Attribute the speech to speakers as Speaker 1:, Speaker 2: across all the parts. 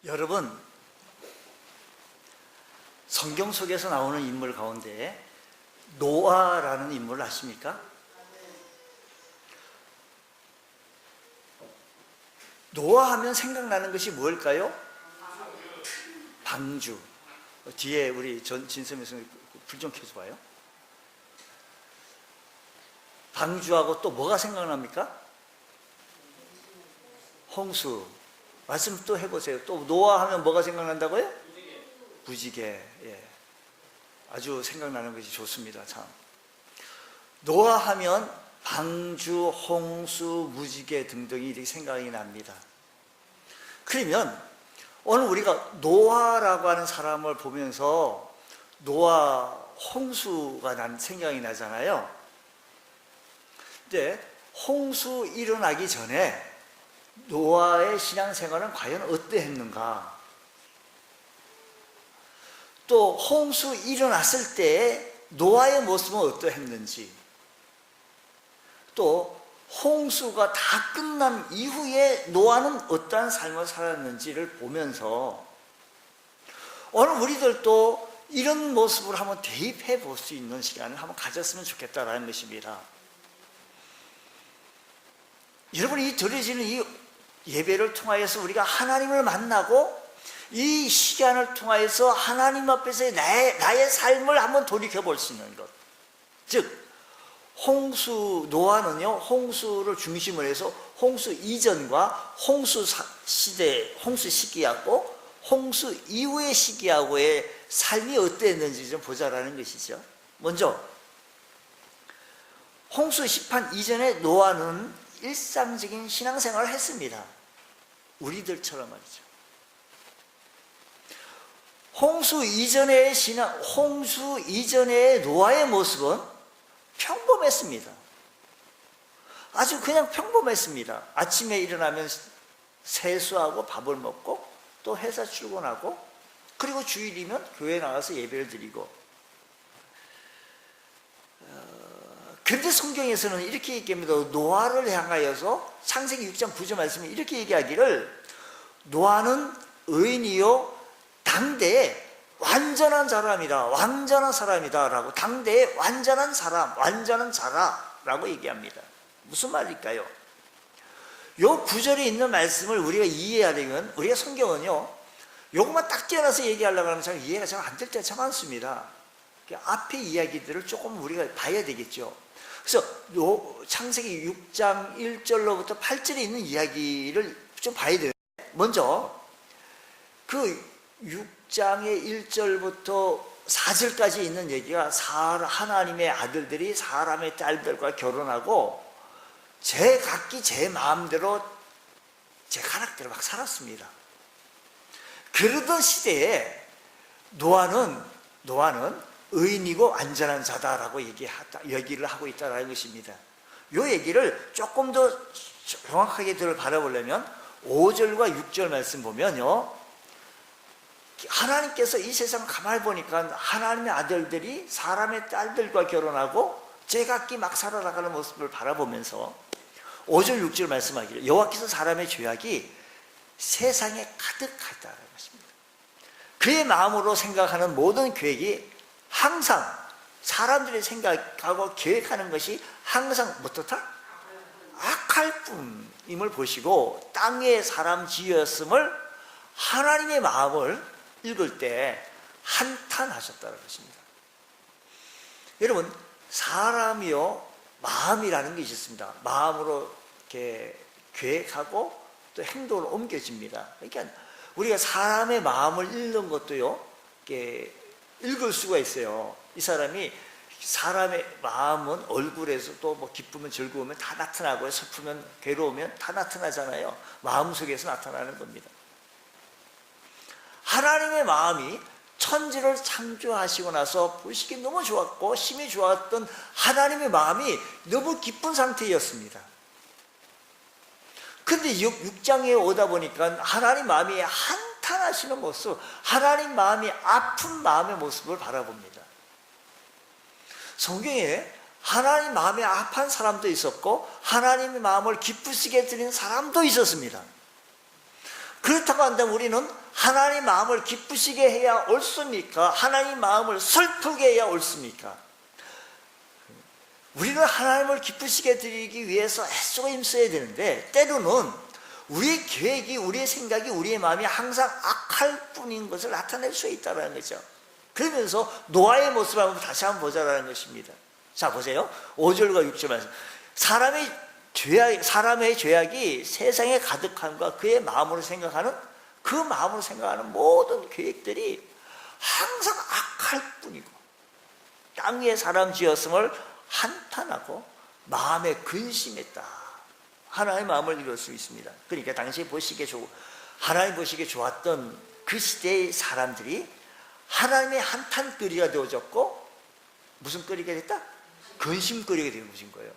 Speaker 1: 여러분, 성경 속에서 나오는 인물 가운데 노아라는 인물을 아십니까? 노아 하면 생각나는 것이 뭘까요? 방주. 뒤에 우리 진섬이 불 좀 켜줘봐요. 방주하고 또 뭐가 생각납니까? 홍수. 말씀 또 해보세요. 또 노아 하면 뭐가 생각난다고요? 부지개. 예. 아주 생각나는 것이 좋습니다. 참. 노아 하면 방주, 홍수, 무지개 등등이 이렇게 생각이 납니다. 그러면 오늘 우리가 노아라고 하는 사람을 보면서 노아, 홍수가 생각이 나잖아요. 근데 홍수 일어나기 전에 노아의 신앙생활은 과연 어떠했는가? 또 홍수 일어났을 때 노아의 모습은 어떠했는지, 또 홍수가 다 끝난 이후에 노아는 어떠한 삶을 살았는지를 보면서 오늘 우리들도 이런 모습을 한번 대입해 볼 수 있는 시간을 한번 가졌으면 좋겠다라는 것입니다. 여러분이 드려지는 이 예배를 통하여서 우리가 하나님을 만나고 이 시간을 통하여서 하나님 앞에서 나의 삶을 한번 돌이켜 볼 수 있는 것, 즉 노아는요, 홍수를 중심으로 해서 홍수 이전과 홍수 시대, 홍수 시기하고 홍수 이후의 시기하고의 삶이 어땠는지 좀 보자라는 것이죠. 먼저 홍수 심판 이전에 노아는 일상적인 신앙생활을 했습니다. 우리들처럼 말이죠. 홍수 이전의 노아의 모습은 평범했습니다. 아주 그냥 평범했습니다. 아침에 일어나면 세수하고 밥을 먹고 또 회사 출근하고 그리고 주일이면 교회 나가서 예배를 드리고. 그런데 성경에서는 이렇게 얘기합니다. 노아를 향하여서 창세기 6장 9절 말씀에 이렇게 얘기하기를, 노아는 의인이요 당대에 완전한 사람이다, 완전한 사람이다 라고, 당대에 완전한 사람, 완전한 자라라고 얘기합니다. 무슨 말일까요? 요 구절에 있는 말씀을 우리가 이해하려면, 우리가 성경은요 요것만 딱 떼어놔서 얘기하려고 하면 참 이해가 잘 안 될 때가 참 많습니다. 앞에 이야기들을 조금 우리가 봐야 되겠죠. 그래서 창세기 6장 1절로부터 8절에 있는 이야기를 좀 봐야 돼요. 먼저 그 6장의 1절부터 4절까지 있는 얘기가 하나님의 아들들이 사람의 딸들과 결혼하고 각기 제 마음대로 제 가락대로 막 살았습니다. 그러던 시대에 노아는 의인이고 안전한 자다라고 얘기를 하고 있다는 것입니다. 이 얘기를 조금 더 정확하게 바라보려면 5절과 6절 말씀 보면요, 하나님께서 이 세상 가만히 보니까 하나님의 아들들이 사람의 딸들과 결혼하고 제각기 막 살아나가는 모습을 바라보면서 5절 6절 말씀하기를, 여호와께서 사람의 죄악이 세상에 가득하다는 것입니다. 그의 마음으로 생각하는 모든 계획이 항상 사람들이 생각하고 계획하는 것이 항상 어떻다? 악할 뿐임을 보시고 땅에 사람 지었음을 하나님의 마음을 읽을 때 한탄하셨다는 것입니다. 여러분, 사람이요 마음이라는 것이 있습니다. 마음으로 이렇게 계획하고 또 행동을 옮겨집니다. 그러니까 우리가 사람의 마음을 읽는 것도요, 이렇게 읽을 수가 있어요. 이 사람이, 사람의 마음은 얼굴에서 또 뭐 기쁘면 즐거우면 다 나타나고 슬프면 괴로우면 다 나타나잖아요. 마음속에서 나타나는 겁니다. 하나님의 마음이 천지를 창조하시고 나서 보시기 너무 좋았고 힘이 좋았던 하나님의 마음이 너무 기쁜 상태였습니다. 근데 6장에 오다 보니까 하나님 마음이 한탄하시는 모습, 하나님 마음이 아픈 마음의 모습을 바라봅니다. 성경에 하나님 마음이 아픈 사람도 있었고 하나님의 마음을 기쁘시게 드리는 사람도 있었습니다. 그렇다고 한다면 우리는 하나님 마음을 기쁘시게 해야 옳습니까? 하나님 마음을 슬프게 해야 옳습니까? 우리는 하나님을 기쁘시게 드리기 위해서 애쓰고 힘써야 되는데, 때로는 우리의 계획이, 우리의 생각이, 우리의 마음이 항상 악할 뿐인 것을 나타낼 수 있다는 거죠. 그러면서 노아의 모습을 한번 다시 한번 보자라는 것입니다. 자, 보세요. 5절과 6절 말씀. 사람의 죄악이 세상에 가득함과 그의 마음으로 생각하는, 그 마음으로 생각하는 모든 계획들이 항상 악할 뿐이고, 땅 위에 사람 지었음을 한탄하고 마음에 근심했다. 하나님의 마음을 이룰 수 있습니다. 그러니까 당시 하나님 보시기에 좋았던 그 시대의 사람들이 하나님의 한탄거리가 되어졌고, 무슨 거리가 됐다? 근심거리가 되어 보신 거예요.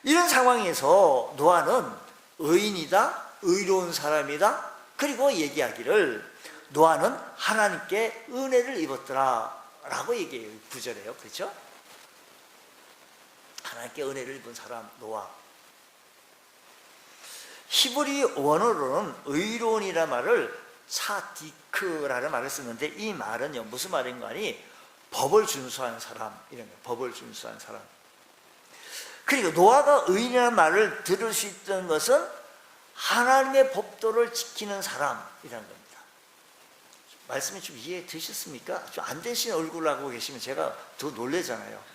Speaker 1: 이런 상황에서 노아는 의인이다, 의로운 사람이다. 그리고 얘기하기를 노아는 하나님께 은혜를 입었더라 라고 얘기해요. 9절에요. 그렇죠? 하나님께 은혜를 입은 사람 노아. 히브리 원어로는 의로운이라는 말을 사디크라는 말을 쓰는데, 이 말은요 무슨 말인가 하니 법을 준수한 사람, 이런 거예요. 법을 준수한 사람. 그리고 노아가 의인이라는 말을 들을 수 있던 것은 하나님의 법도를 지키는 사람이라는 겁니다. 말씀이 좀 이해 되셨습니까? 좀 안 되신 얼굴을 하고 계시면 제가 더 놀래잖아요.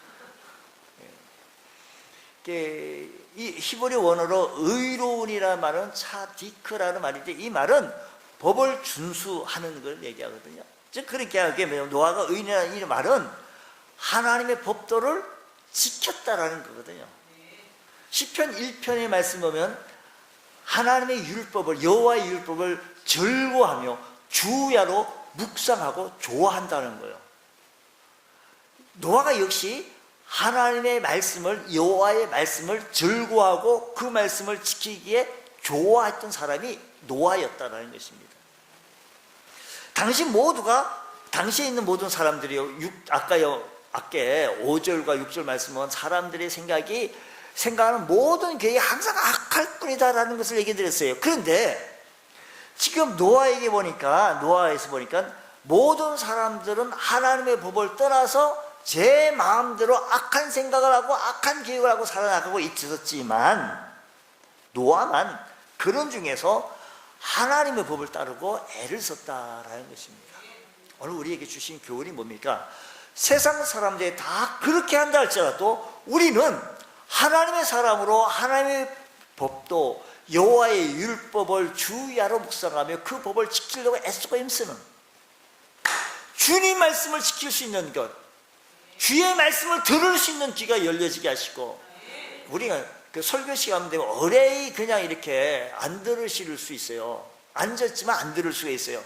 Speaker 1: 이 히브리 원어로 의로운이라는 말은 차디크라는 말인데, 이 말은 법을 준수하는 걸 얘기하거든요. 즉 그렇게 하면 노아가 의인이라는 이 말은 하나님의 법도를 지켰다라는 거거든요. 시편 1편의 말씀 보면 하나님의 율법을, 여호와의 율법을 즐거워하며 주야로 묵상하고 좋아한다는 거예요. 노아가 역시 하나님의 말씀을, 여호와의 말씀을 즐거워하고 그 말씀을 지키기에 좋아했던 사람이 노아였다는 것입니다. 당시에 있는 모든 사람들이요, 아까 5절과 6절 말씀은 사람들의 생각하는 모든 계획이 항상 악할 뿐이다라는 것을 얘기 드렸어요. 그런데 지금 노아에서 보니까 모든 사람들은 하나님의 법을 떠나서 제 마음대로 악한 생각을 하고 악한 계획을 하고 살아나가고 있었지만, 노아만 그런 중에서 하나님의 법을 따르고 애를 썼다라는 것입니다. 오늘 우리에게 주신 교훈이 뭡니까? 세상 사람들이 다 그렇게 한다 할지라도 우리는 하나님의 사람으로 하나님의 법도, 여호와의 율법을 주야로 묵상하며 그 법을 지키려고 애쓰고 힘쓰는, 주님 말씀을 지킬 수 있는 것, 주의 말씀을 들을 수 있는 귀가 열려지게 하시고, 우리가 그 설교 시간 되면 어레이 그냥 이렇게 안 들으실 수 있어요. 앉았지만 안 들을 수가 있어요.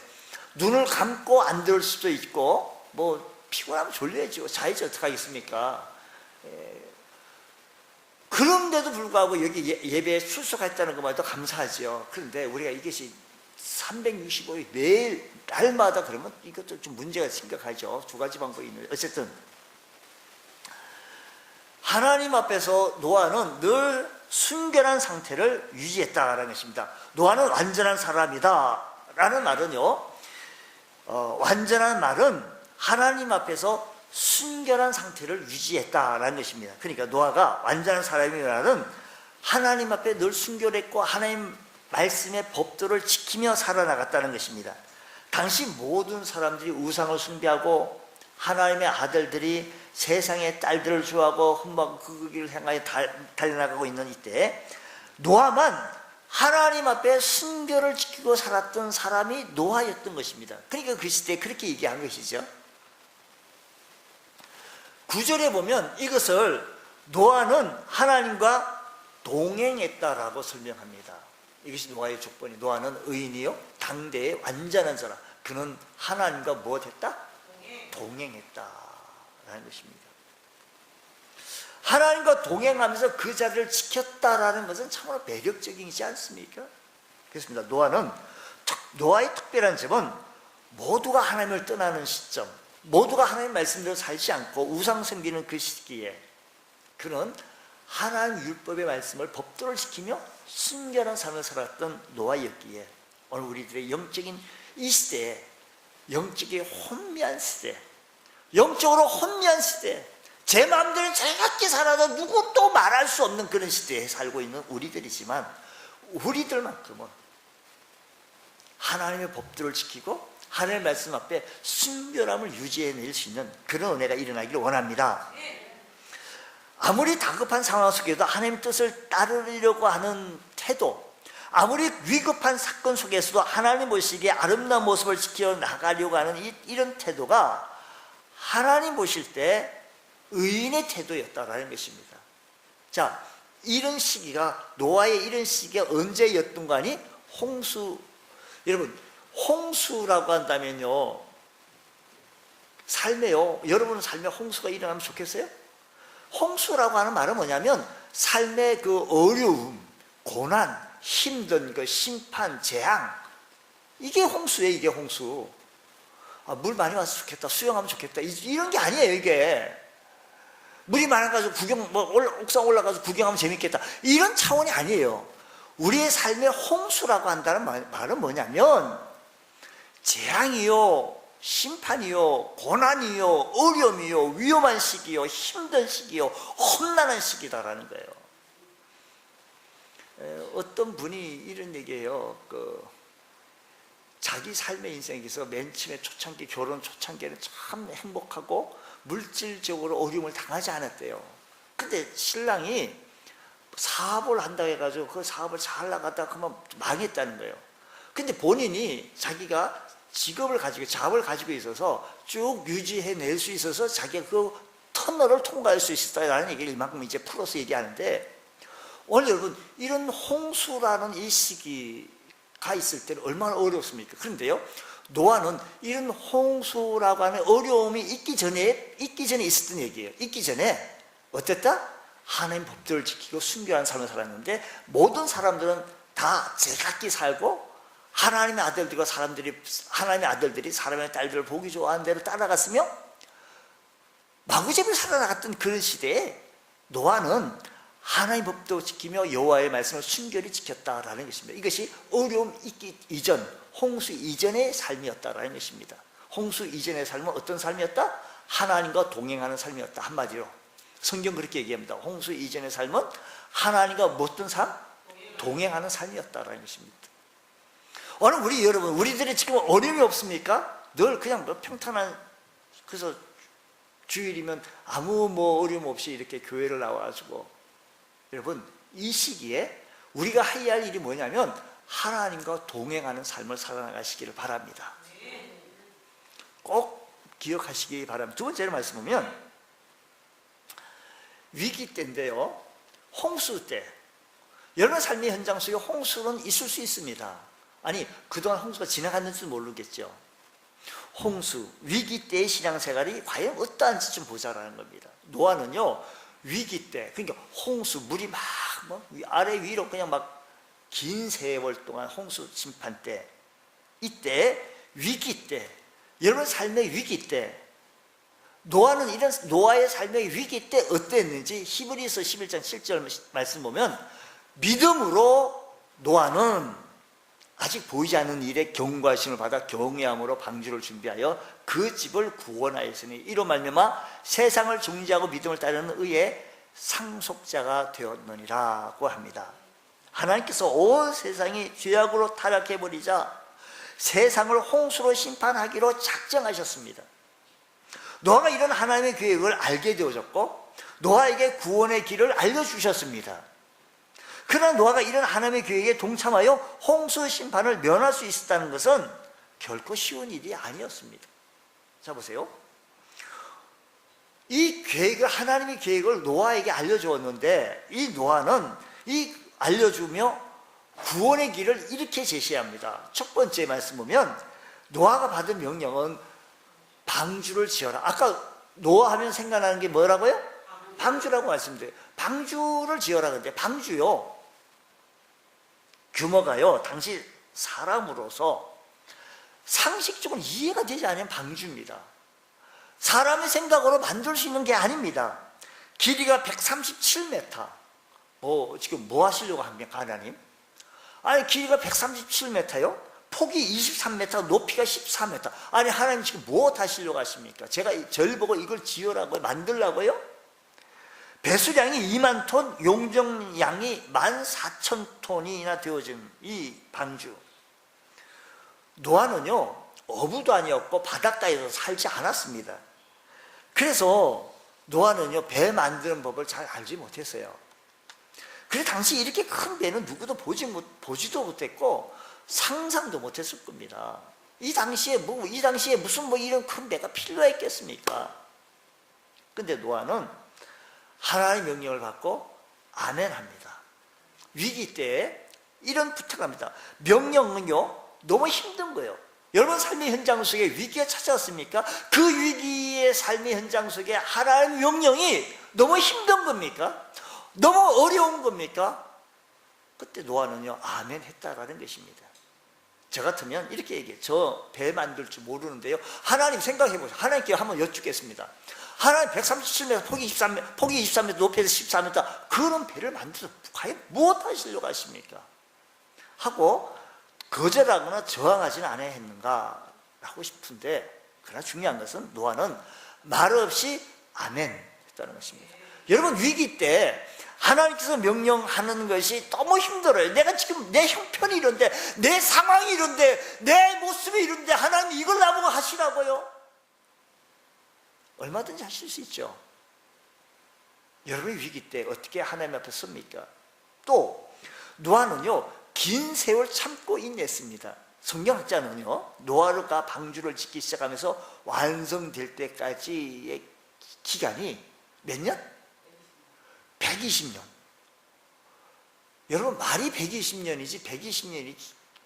Speaker 1: 눈을 감고 안 들을 수도 있고, 뭐 피곤하면 졸려야죠. 자야지 어떡하겠습니까? 그런데도 불구하고 여기 예배에 출석했다는 것만 해도 감사하죠. 그런데 우리가 이것이 365일 매일 날마다 그러면 이것도 좀 문제가 심각하죠. 두 가지 방법이 있는데, 어쨌든 하나님 앞에서 노아는 늘 순결한 상태를 유지했다라는 것입니다. 노아는 완전한 사람이다 라는 말은요, 완전한 말은 하나님 앞에서 순결한 상태를 유지했다라는 것입니다. 그러니까 노아가 완전한 사람이라는, 하나님 앞에 늘 순결했고 하나님 말씀의 법도를 지키며 살아나갔다는 것입니다. 당시 모든 사람들이 우상을 숭배하고 하나님의 아들들이 세상의 딸들을 좋아하고 흠막 그 길을 향하여 달려나가고 있는 이때, 노아만 하나님 앞에 순결을 지키고 살았던 사람이 노아였던 것입니다. 그러니까 그 시대에 그렇게 얘기한 것이죠. 9절에 보면 이것을 노아는 하나님과 동행했다라고 설명합니다. 이것이 노아의 조건이, 노아는 의인이요 당대의 완전한 사람, 그는 하나님과 무엇했다? 동행했다라는 것입니다. 하나님과 동행하면서 그 자리를 지켰다라는 것은 참으로 매력적이지 않습니까? 그렇습니다. 노아의 특별한 점은 모두가 하나님을 떠나는 시점, 모두가 하나님 말씀대로 살지 않고 우상 섬기는 그 시기에 그는 하나님 율법의 말씀을 법도를 지키며 순결한 삶을 살았던 노아였기에 오늘 우리들의 영적인 이 시대에 영적인 혼미한 시대, 영적으로 혼미한 시대, 제 마음대로 제각기 살아도 누구도 말할 수 없는 그런 시대에 살고 있는 우리들이지만 우리들만큼은 하나님의 법도를 지키고 하나님의 말씀 앞에 순결함을 유지해낼 수 있는 그런 은혜가 일어나기를 원합니다. 아무리 다급한 상황 속에도 하나님의 뜻을 따르려고 하는 태도, 아무리 위급한 사건 속에서도 하나님 보시기에 아름다운 모습을 지켜 나가려고 하는 이런 태도가 하나님 보실 때 의인의 태도였다라는 것입니다. 자, 이런 시기가 노아의 이런 시기가 언제였던 거 아니? 홍수. 여러분, 홍수라고 한다면요, 삶에요, 여러분 삶에 홍수가 일어나면 좋겠어요? 홍수라고 하는 말은 뭐냐면 삶의 그 어려움, 고난, 힘든 그 심판, 재앙, 이게 홍수예요. 이게 홍수. 아, 물 많이 와서 좋겠다, 수영하면 좋겠다, 이런 게 아니에요. 이게 물이 많아가지고 옥상 올라가서 구경하면 재밌겠다, 이런 차원이 아니에요. 우리의 삶의 홍수라고 한다는 말은 뭐냐면 재앙이요, 심판이요, 고난이요, 어려움이요, 위험한 시기요, 힘든 시기요, 험난한 시기다라는 거예요. 어떤 분이 이런 얘기해요. 자기 삶의 인생에서 맨 처음에 초창기, 결혼 초창기에는 참 행복하고 물질적으로 어려움을 당하지 않았대요. 근데 신랑이 사업을 한다고 해가지고 그 사업을 잘 나가다가 그만 망했다는 거예요. 근데 본인이 자기가 직업을 가지고, 잡을 가지고 있어서 쭉 유지해낼 수 있어서 자기가 그 터널을 통과할 수 있었다라는 얘기를 이만큼 이제 풀어서 얘기하는데, 오늘 여러분, 이런 홍수라는 이 시기가 있을 때는 얼마나 어렵습니까? 그런데요, 노아는 이런 홍수라고 하는 어려움이 있기 전에 있었던 얘기예요. 있기 전에 어땠다? 하나님 법도를 지키고 순결한 삶을 살았는데, 모든 사람들은 다 제각기 살고 하나님의 아들들이 사람의 딸들을 보기 좋아하는 대로 따라갔으며 마구잡이로 살아나갔던 그런 시대에 노아는 하나님 법도 지키며 여호와의 말씀을 순결히 지켰다라는 것입니다. 이것이 어려움 있기 이전, 홍수 이전의 삶이었다라는 것입니다. 홍수 이전의 삶은 어떤 삶이었다? 하나님과 동행하는 삶이었다. 한마디로 성경 그렇게 얘기합니다. 홍수 이전의 삶은 하나님과 어떤 삶? 동행하는 삶이었다라는 것입니다. 오늘 우리들이 지금 어려움이 없습니까? 늘 그냥 평탄한, 그래서 주일이면 아무 어려움 없이 이렇게 교회를 나와가지고, 여러분, 이 시기에 우리가 해야 할 일이 뭐냐면 하나님과 동행하는 삶을 살아나가시기를 바랍니다. 꼭 기억하시기 바랍니다. 두 번째로 말씀 보면 위기 때인데요, 홍수 때, 여러분 삶의 현장 속에 홍수는 있을 수 있습니다. 아니, 그동안 홍수가 지나갔는지 모르겠죠. 홍수, 위기 때의 신앙생활이 과연 어떠한지 좀 보자라는 겁니다. 노아는요, 위기 때, 그러니까 홍수, 물이 막 아래 위로 그냥 막 긴 세월 동안 홍수 심판 때, 이때 위기 때, 여러분 삶의 위기 때, 노아는 이런 노아의 삶의 위기 때 어땠는지 히브리서 11장 7절 말씀 보면, 믿음으로 노아는 아직 보이지 않는 일에 경고하심을 받아 경외함으로 방주를 준비하여 그 집을 구원하였으니 이로 말미암아 세상을 정죄하고 믿음을 따르는 의의 상속자가 되었느니라고 합니다. 하나님께서 온 세상이 죄악으로 타락해버리자 세상을 홍수로 심판하기로 작정하셨습니다. 노아가 이런 하나님의 계획을 알게 되어졌고 노아에게 구원의 길을 알려주셨습니다. 그러나 노아가 이런 하나님의 계획에 동참하여 홍수 심판을 면할 수 있었다는 것은 결코 쉬운 일이 아니었습니다. 자, 보세요. 이 계획을, 하나님의 계획을 노아에게 알려주었는데, 이 노아는 이 알려주며 구원의 길을 이렇게 제시합니다. 첫 번째 말씀 보면 노아가 받은 명령은 방주를 지어라. 아까 노아 하면 생각나는 게 뭐라고요? 방주라고 말씀드려요. 방주를 지어라. 근데 방주요, 규모가요, 당시 사람으로서 상식적으로 이해가 되지 않는 방주입니다. 사람의 생각으로 만들 수 있는 게 아닙니다. 길이가 137m, 지금 뭐 하시려고 합니까, 하나님? 아니, 길이가 137m요? 폭이 23m, 높이가 14m. 아니, 하나님 지금 뭐 하시려고 하십니까? 제가 절 보고 이걸 지으라고요? 만들라고요? 배수량이 2만 톤, 용적량이 14,000톤이나 되어진 이 방주. 노아는요, 어부도 아니었고 바닷가에서 살지 않았습니다. 그래서 노아는요, 배 만드는 법을 잘 알지 못했어요. 그래서 당시 이렇게 큰 배는 누구도 보지도 못했고 상상도 못했을 겁니다. 이 당시에 무슨 이런 큰 배가 필요했겠습니까? 근데 노아는 하나님의 명령을 받고 아멘 합니다. 위기 때에 이런 부탁을 합니다. 명령은요, 너무 힘든 거예요. 여러분 삶의 현장 속에 위기가 찾아왔습니까? 그 위기의 삶의 현장 속에 하나님의 명령이 너무 힘든 겁니까? 너무 어려운 겁니까? 그때 노아는요, 아멘 했다라는 것입니다. 저 같으면 이렇게 얘기해요. 저 배 만들 줄 모르는데요, 하나님 생각해 보세요. 하나님께 한번 여쭙겠습니다. 하나님 137m, 폭이 23m, 높이에서 14m, 그런 배를 만들어서 과연 무엇 하시려고 하십니까? 하고 거절하거나 저항하지는 않아야 했는가 라고 싶은데, 그러나 중요한 것은 노아는 말 없이 아멘 했다는 것입니다. 여러분, 위기 때 하나님께서 명령하는 것이 너무 힘들어요. 내가 지금 내 형편이 이런데, 내 상황이 이런데, 내 모습이 이런데 하나님 이걸 나보고 하시라고요? 얼마든지 하실 수 있죠. 여러분이 위기 때 어떻게 하나님 앞에 섭니까? 또 노아는요, 긴 세월 참고 인내했습니다. 성경학자는요, 노아가 방주를 짓기 시작하면서 완성될 때까지의 기간이 몇 년? 120년. 여러분, 말이 120년이지 120년이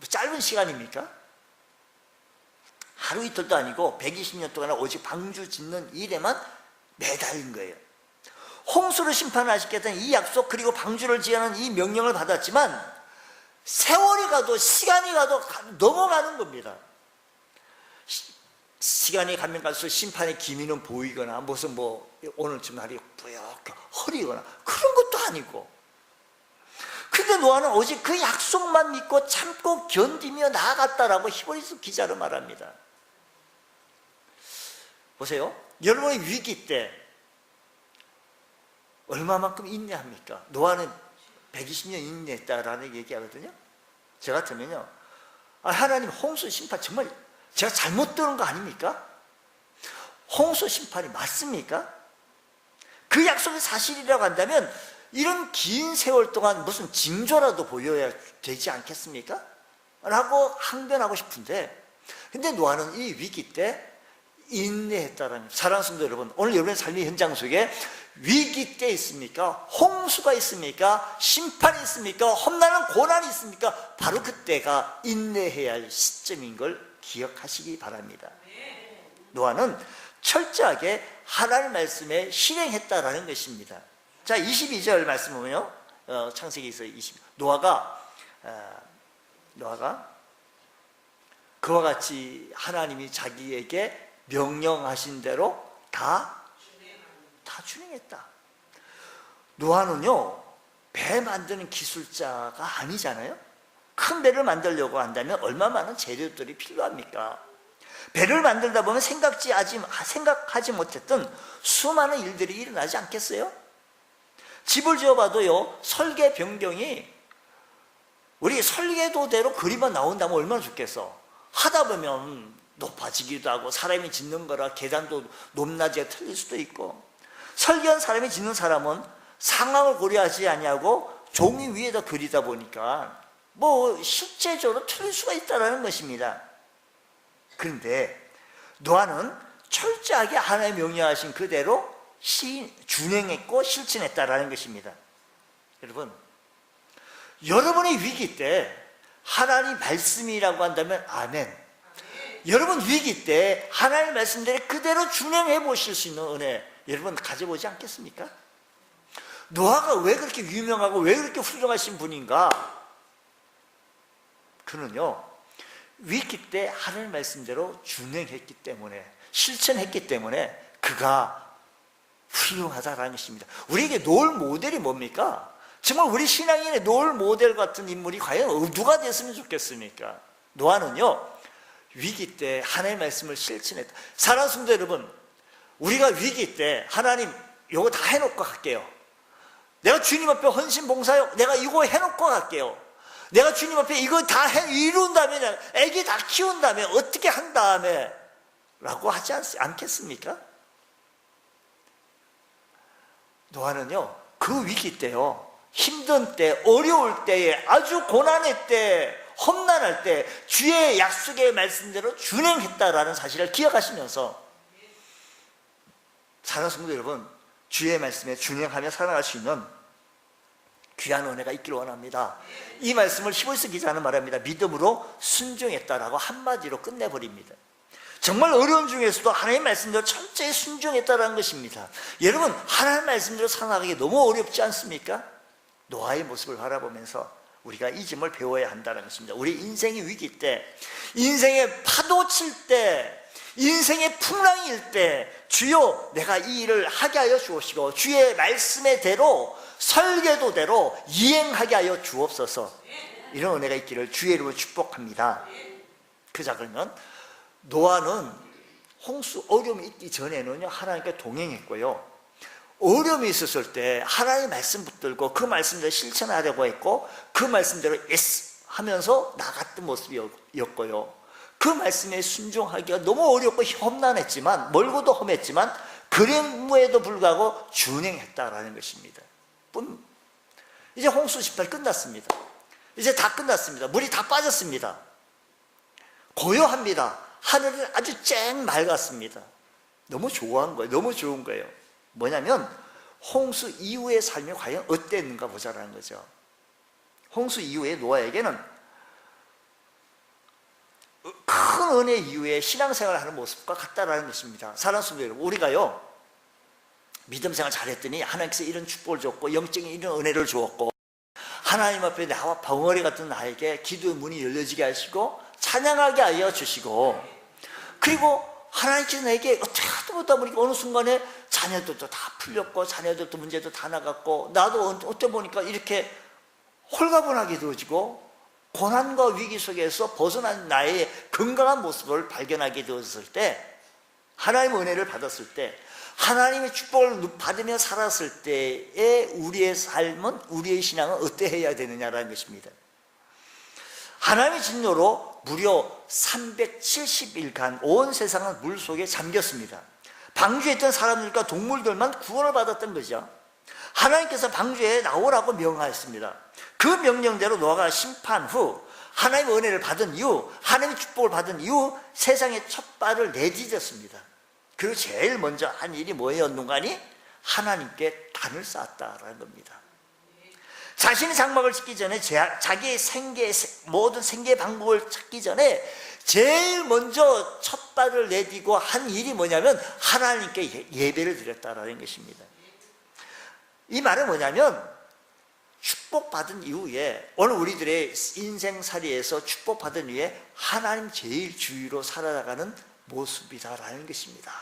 Speaker 1: 짧은 시간입니까? 하루 이틀도 아니고 120년 동안 오직 방주 짓는 일에만 매달린 거예요. 홍수를 심판하시겠다는 이 약속, 그리고 방주를 지으라는 이 명령을 받았지만 세월이 가도 시간이 가도 넘어가는 겁니다. 시간이 가면 갈수록 심판의 기미는 보이거나 무슨 오늘쯤 날이 뿌옇게 흐리거나 그런 것도 아니고, 근데 노아는 오직 그 약속만 믿고 참고 견디며 나아갔다라고 히브리서 기자로 말합니다. 보세요. 여러분의 위기 때 얼마만큼 인내합니까? 노아는 120년 인내했다라는 얘기하거든요. 저 같으면요, 하나님 홍수 심판 정말 제가 잘못 들은 거 아닙니까? 홍수 심판이 맞습니까? 그 약속이 사실이라고 한다면 이런 긴 세월 동안 무슨 징조라도 보여야 되지 않겠습니까? 라고 항변하고 싶은데, 근데 노아는 이 위기 때 인내했다라는, 사랑하는 성도 여러분, 오늘 여러분의 삶의 현장 속에 위기 때 있습니까? 홍수가 있습니까? 심판이 있습니까? 험난한 고난이 있습니까? 바로 그때가 인내해야 할 시점인 걸 기억하시기 바랍니다. 노아는 철저하게 하나님의 말씀에 실행했다라는 것입니다. 자, 22절 말씀 보면요, 창세기에서 20, 노아가 그와 같이 하나님이 자기에게 명령하신 대로 다 준행했다. 노아는요, 배 만드는 기술자가 아니잖아요. 큰 배를 만들려고 한다면 얼마 많은 재료들이 필요합니까? 배를 만들다 보면 생각하지 못했던 수많은 일들이 일어나지 않겠어요? 집을 지어봐도요, 설계 변경이 우리 설계도대로 그림만 나온다면 얼마나 좋겠어. 하다 보면 높아지기도 하고, 사람이 짓는 거라 계단도 높낮이가 틀릴 수도 있고, 설계한 사람이 짓는 사람은 상황을 고려하지 아니하고 종이 위에다 그리다 보니까 실제적으로 틀릴 수가 있다는 것입니다. 그런데 노아는 철저하게 하나님의 명령하신 그대로 준행했고 실천했다라는 것입니다. 여러분의 위기 때 하나님 말씀이라고 한다면 아멘. 여러분 위기 때 하나님 말씀대로 그대로 준행해 보실 수 있는 은혜 여러분 가져보지 않겠습니까? 노아가 왜 그렇게 유명하고 왜 그렇게 훌륭하신 분인가? 그는요, 위기 때 하나님 말씀대로 준행했기 때문에, 실천했기 때문에 그가 훌륭하다라는 것입니다. 우리에게 놓을 모델이 뭡니까? 정말 우리 신앙인의 롤 모델 같은 인물이 과연 누가 됐으면 좋겠습니까? 노아는요, 위기 때 하나님의 말씀을 실천했다. 사랑하는 성도 여러분, 우리가 위기 때 하나님 이거 다 해놓고 갈게요. 내가 주님 앞에 헌신 봉사요. 내가 이거 해놓고 갈게요. 내가 주님 앞에 이거 다 이룬 다음에, 애기 다 키운 다음에, 어떻게 한 다음에 라고 하지 않겠습니까? 노아는요, 그 위기 때요, 힘든 때, 어려울 때에, 아주 고난의 때, 험난할 때 주의 약속의 말씀대로 준행했다라는 사실을 기억하시면서, 사랑하는 성도 여러분, 주의 말씀에 준행하며 살아갈 수 있는 귀한 은혜가 있기를 원합니다. 이 말씀을 히브리서 기자는 말합니다. 믿음으로 순종했다라고 한마디로 끝내버립니다. 정말 어려운 중에서도 하나님의 말씀대로 철저히 순종했다는 것입니다. 여러분, 하나님의 말씀대로 살아가기 너무 어렵지 않습니까? 노아의 모습을 바라보면서 우리가 이 점을 배워야 한다는 것입니다. 우리 인생의 위기 때, 인생의 파도 칠 때, 인생의 풍랑일 때 주여 내가 이 일을 하게 하여 주옵시고 주의 말씀의 대로 설계도대로 이행하게 하여 주옵소서. 이런 은혜가 있기를 주의 이름으로 축복합니다. 그자, 그러면 노아는 홍수 어려움이 있기 전에는요, 하나님께 동행했고요, 어려움이 있었을 때 하나님의 말씀 붙들고 그 말씀대로 실천하려고 했고 그 말씀대로 예스 하면서 나갔던 모습이었고요, 그 말씀에 순종하기가 너무 어렵고 험난했지만, 멀고도 험했지만 그럼에도 불구하고 준행했다라는 것입니다. 이제 홍수 18 끝났습니다. 이제 다 끝났습니다. 물이 다 빠졌습니다. 고요합니다. 하늘은 아주 쨍 맑았습니다. 너무 좋아한 거예요. 너무 좋은 거예요. 뭐냐면 홍수 이후의 삶이 과연 어땠는가 보자라는 거죠. 홍수 이후에 노아에게는 큰 은혜 이후에 신앙생활을 하는 모습과 같다라는 것입니다. 사랑하는 성도 여러분, 우리가요, 믿음생활 잘했더니 하나님께서 이런 축복을 줬고 영적인 이런 은혜를 주었고 하나님 앞에 나와 벙어리 같은 나에게 기도의 문이 열려지게 하시고 찬양하게 하여 주시고, 그리고 하나님께서 내게 어떻게 하다 보다 보니까 어느 순간에 자녀들도 다 풀렸고 자녀들도 문제도 다 나갔고 나도 어때 보니까 이렇게 홀가분하게 되어지고 고난과 위기 속에서 벗어난 나의 건강한 모습을 발견하게 되었을 때, 하나님의 은혜를 받았을 때, 하나님의 축복을 받으며 살았을 때의 우리의 삶은, 우리의 신앙은 어떠해야 되느냐라는 것입니다. 하나님의 진노로 무려 370일간 온 세상은 물 속에 잠겼습니다. 방주에 있던 사람들과 동물들만 구원을 받았던 거죠. 하나님께서 방주에 나오라고 명하였습니다. 그 명령대로 노아가 심판 후 하나님의 은혜를 받은 이후, 하나님의 축복을 받은 이후 세상에 첫 발을 내디뎠습니다. 그리고 제일 먼저 한 일이 뭐였는가니? 하나님께 단을 쌓았다라는 겁니다. 자신의 장막을 짓기 전에, 자기의 모든 생계 방법을 찾기 전에 제일 먼저 첫 발을 내디고 한 일이 뭐냐면 하나님께 예배를 드렸다라는 것입니다. 이 말은 뭐냐면 축복받은 이후에, 오늘 우리들의 인생살이에서 축복받은 이후에 하나님 제일 주위로 살아가는 모습이다라는 것입니다.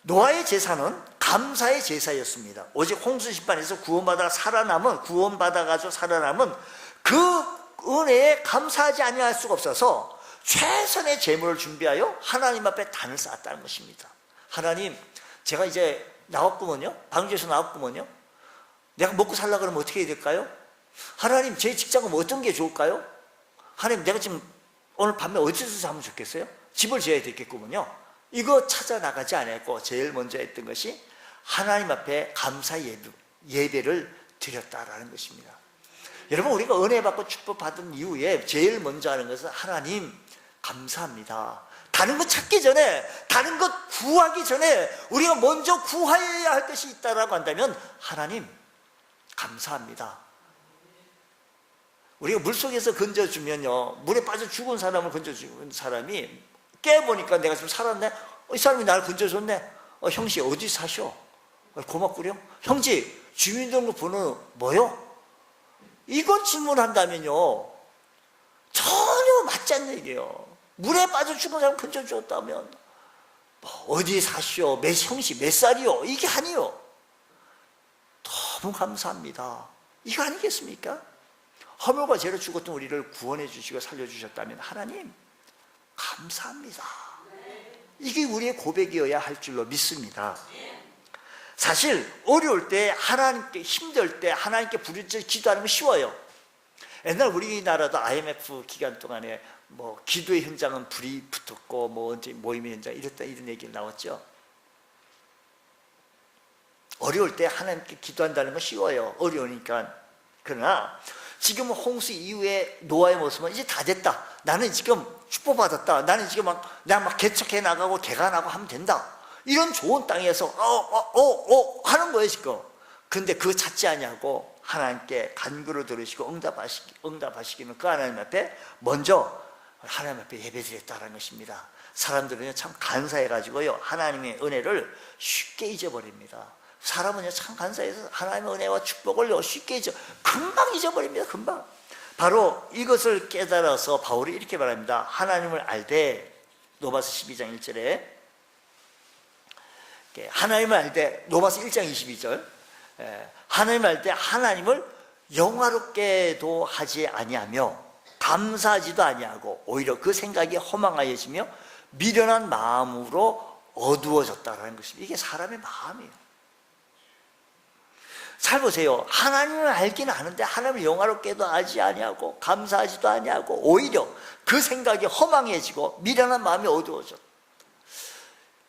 Speaker 1: 노아의 제사는 감사의 제사였습니다. 오직 홍수 심판에서 구원받아가지고 살아남은 그 은혜에 감사하지 아니할 수가 없어서 최선의 제물을 준비하여 하나님 앞에 단을 쌓았다는 것입니다. 하나님, 제가 이제 나왔구먼요, 방주에서 나왔구먼요, 내가 먹고 살려고 그러면 어떻게 해야 될까요? 하나님, 제 직장은 어떤 게 좋을까요? 하나님, 내가 지금 오늘 밤에 어디서 자면 좋겠어요? 집을 지어야 되겠구먼요. 이거 찾아 나가지 않았고 제일 먼저 했던 것이 하나님 앞에 감사 예배를 드렸다라는 것입니다. 여러분, 우리가 은혜 받고 축복 받은 이후에 제일 먼저 하는 것은 하나님 감사합니다. 다른 거 찾기 전에, 다른 것 구하기 전에 우리가 먼저 구해야 할 것이 있다라고 한다면 하나님 감사합니다. 우리가 물속에서 건져주면요, 물에 빠져 죽은 사람을 건져주는 사람이 깨보니까 내가 지금 살았네? 이 사람이 나를 건져줬네? 형씨 어디 사셔? 고맙구려? 형지 주민등록번호 뭐요? 이건 질문한다면요 전혀 맞지 않는 얘기예요. 물에 빠져 죽은 사람 건져줬다면 어디 사시오? 형씨 몇 살이요? 이게 아니요. 너무 감사합니다. 이거 아니겠습니까? 허물과 죄로 죽었던 우리를 구원해 주시고 살려주셨다면 하나님 감사합니다. 이게 우리의 고백이어야 할 줄로 믿습니다. 사실 어려울 때, 하나님께 힘들 때 하나님께 부르짖어 기도하는 건 쉬워요. 옛날 우리나라도 IMF 기간 동안에 뭐 기도의 현장은 불이 붙었고 뭐 언제 모임의 현장 이런 얘기가 나왔죠. 어려울 때 하나님께 기도한다는 건 쉬워요. 어려우니까. 그러나 지금 홍수 이후에 노아의 모습은 이제 다 됐다. 나는 지금 축복받았다. 나는 지금 내가 막 개척해 나가고 개간하고 하면 된다. 이런 좋은 땅에서 하는 거예요 지금. 근데 그거 찾지 아니하고 하나님께 간구를 들으시고 응답하시기는 그 하나님 앞에 먼저 하나님 앞에 예배드렸다는 것입니다. 사람들은 참 간사해가지고요 하나님의 은혜를 쉽게 잊어버립니다. 사람은 참 간사해서 하나님의 은혜와 축복을 쉽게 금방 잊어버립니다. 금방. 바로 이것을 깨달아서 바울이 이렇게 말합니다. 하나님을 알되, 로마서 12장 1절에 하나님을 알되, 로마서 1장 22절, 하나님을 알되 하나님을 영화롭게도 하지 아니하며 감사하지도 아니하고 오히려 그 생각이 허망하여지며 미련한 마음으로 어두워졌다라는 것입니다. 이게 사람의 마음이에요. 잘 보세요. 하나님을 알기는 아는데 하나님을 영화롭게도 하지 아니하고 감사하지도 아니하고 오히려 그 생각이 허망해지고 미련한 마음이 어두워져.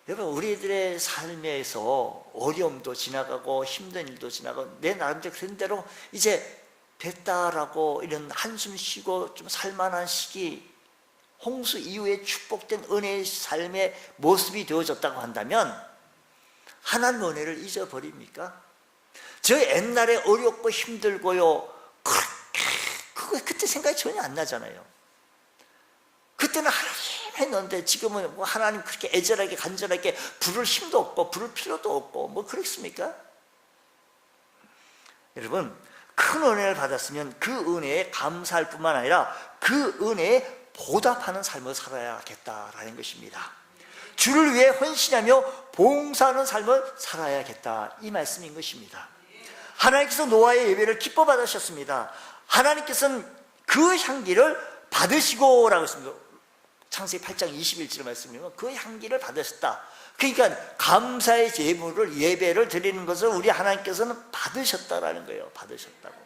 Speaker 1: 여러분, 우리들의 삶에서 어려움도 지나가고 힘든 일도 지나가고 내 나름대로 그런 대로 이제 됐다라고 이런 한숨 쉬고 좀 살만한 시기, 홍수 이후에 축복된 은혜의 삶의 모습이 되어졌다고 한다면 하나님의 은혜를 잊어버립니까? 저 옛날에 어렵고 힘들고요 그거 그때 생각이 전혀 안 나잖아요. 그때는 하나님 했는데 지금은 뭐 하나님 그렇게 애절하게 간절하게 부를 힘도 없고 부를 필요도 없고 뭐 그렇습니까? 여러분, 큰 은혜를 받았으면 그 은혜에 감사할 뿐만 아니라 그 은혜에 보답하는 삶을 살아야겠다라는 것입니다. 주를 위해 헌신하며 봉사하는 삶을 살아야겠다, 이 말씀인 것입니다. 하나님께서 노아의 예배를 기뻐 받으셨습니다. 하나님께서는 그 향기를 받으시고 라고 했습니다. 창세기 8장 21절 말씀이면 그 향기를 받으셨다. 그러니까 감사의 예배를 드리는 것을 우리 하나님께서는 받으셨다라는 거예요. 받으셨다고.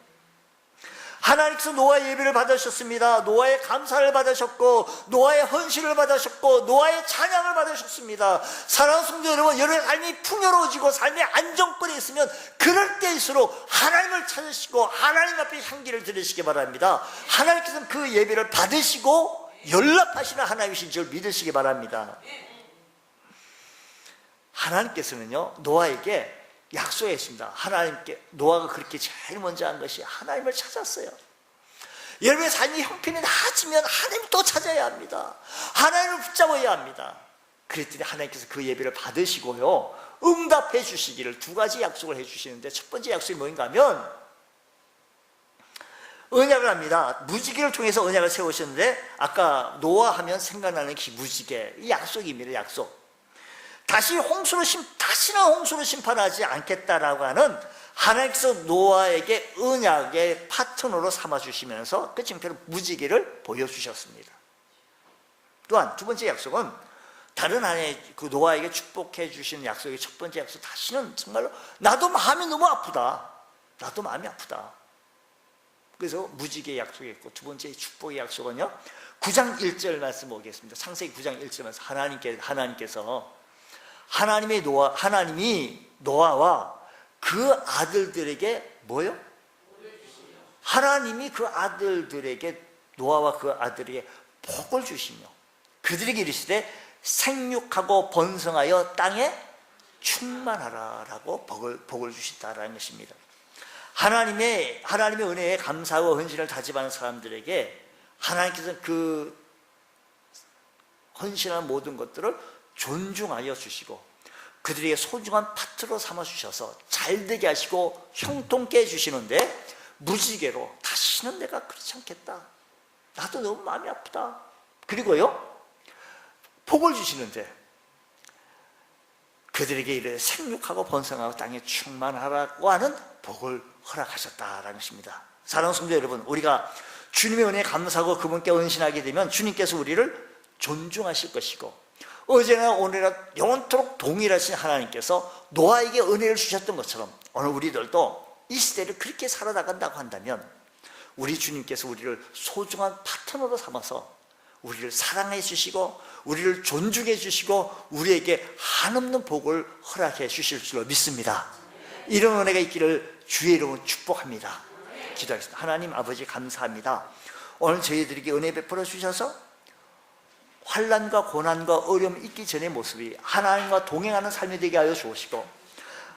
Speaker 1: 하나님께서 노아의 예배를 받으셨습니다. 노아의 감사를 받으셨고 노아의 헌신을 받으셨고 노아의 찬양을 받으셨습니다. 사랑하는 성도 여러분, 여러분의 삶이 풍요로워지고 삶의 안정권이 있으면 그럴 때일수록 하나님을 찾으시고 하나님 앞에 향기를 들으시기 바랍니다. 하나님께서는 그 예배를 받으시고 연락하시는 하나님이신 줄 믿으시기 바랍니다. 하나님께서는요 노아에게 약속했습니다. 하나님께, 노아가 그렇게 제일 먼저 한 것이 하나님을 찾았어요. 여러분의 삶이 형편이 나아지면 하나님 또 찾아야 합니다. 하나님을 붙잡아야 합니다. 그랬더니 하나님께서 그 예배를 받으시고요 응답해 주시기를 두 가지 약속을 해 주시는데, 첫 번째 약속이 뭐인가 하면 언약을 합니다. 무지개를 통해서 언약을 세우셨는데, 아까 노아 하면 생각나는 그 무지개, 이 약속입니다. 약속. 다시는 홍수를 심판하지 않겠다라고 하는 하나님께서 노아에게 언약의 파트너로 삼아주시면서 그 징표로 무지개를 보여주셨습니다. 또한 두 번째 약속은 다른 하나의 그 노아에게 축복해 주시는 약속의 첫 번째 약속, 다시는 정말로 나도 마음이 너무 아프다. 나도 마음이 아프다. 그래서 무지개의 약속이 있고, 두 번째 축복의 약속은요 9장 1절 말씀 보겠습니다. 창세기 9장 1절 말씀, 하나님께서 하나님이 노아와 그 아들들에게 뭐요? 하나님이 그 아들들에게, 노아와 그 아들에게 복을 주시며 그들에게 이르시되 생육하고 번성하여 땅에 충만하라라고 복을 주신다라는 것입니다. 하나님의 은혜에 감사하고 헌신을 다짐하는 사람들에게 하나님께서 그 헌신하는 모든 것들을 존중하여 주시고 그들에게 소중한 파트로 삼아 주셔서 잘되게 하시고 형통케 해주시는데, 무지개로 다시는 내가 그렇지 않겠다, 나도 너무 마음이 아프다, 그리고요 복을 주시는데 그들에게 이르되 생육하고 번성하고 땅에 충만하라고 하는 복을 허락하셨다라는 것입니다. 사랑하는 성도 여러분, 우리가 주님의 은혜에 감사하고 그분께 헌신하게 되면 주님께서 우리를 존중하실 것이고, 어제나 오늘이나 영원토록 동일하신 하나님께서 노아에게 은혜를 주셨던 것처럼 오늘 우리들도 이 시대를 그렇게 살아나간다고 한다면 우리 주님께서 우리를 소중한 파트너로 삼아서 우리를 사랑해 주시고 우리를 존중해 주시고 우리에게 한없는 복을 허락해 주실 줄로 믿습니다. 이런 은혜가 있기를 주의 이름으로 축복합니다. 기도하겠습니다. 하나님 아버지 감사합니다. 오늘 저희들에게 은혜 베풀어 주셔서 환난과 고난과 어려움이 있기 전의 모습이 하나님과 동행하는 삶이 되게 하여 주시고,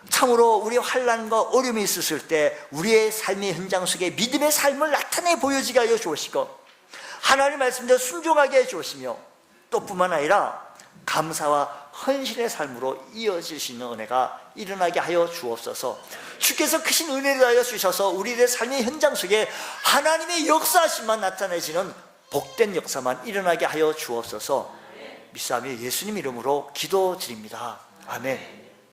Speaker 1: 참으로 우리 환난과 어려움이 있었을 때 우리의 삶의 현장 속에 믿음의 삶을 나타내 보여지게 하여 주시고, 하나님 말씀대로 순종하게 해 주시며, 또 뿐만 아니라 감사와 헌신의 삶으로 이어질 수 있는 은혜가 일어나게 하여 주옵소서. 주께서 크신 은혜를 하여 주셔서 우리의 삶의 현장 속에 하나님의 역사하심만 나타내지는 복된 역사만 일어나게 하여 주옵소서. 믿사오며 예수님 이름으로 기도드립니다. 아멘.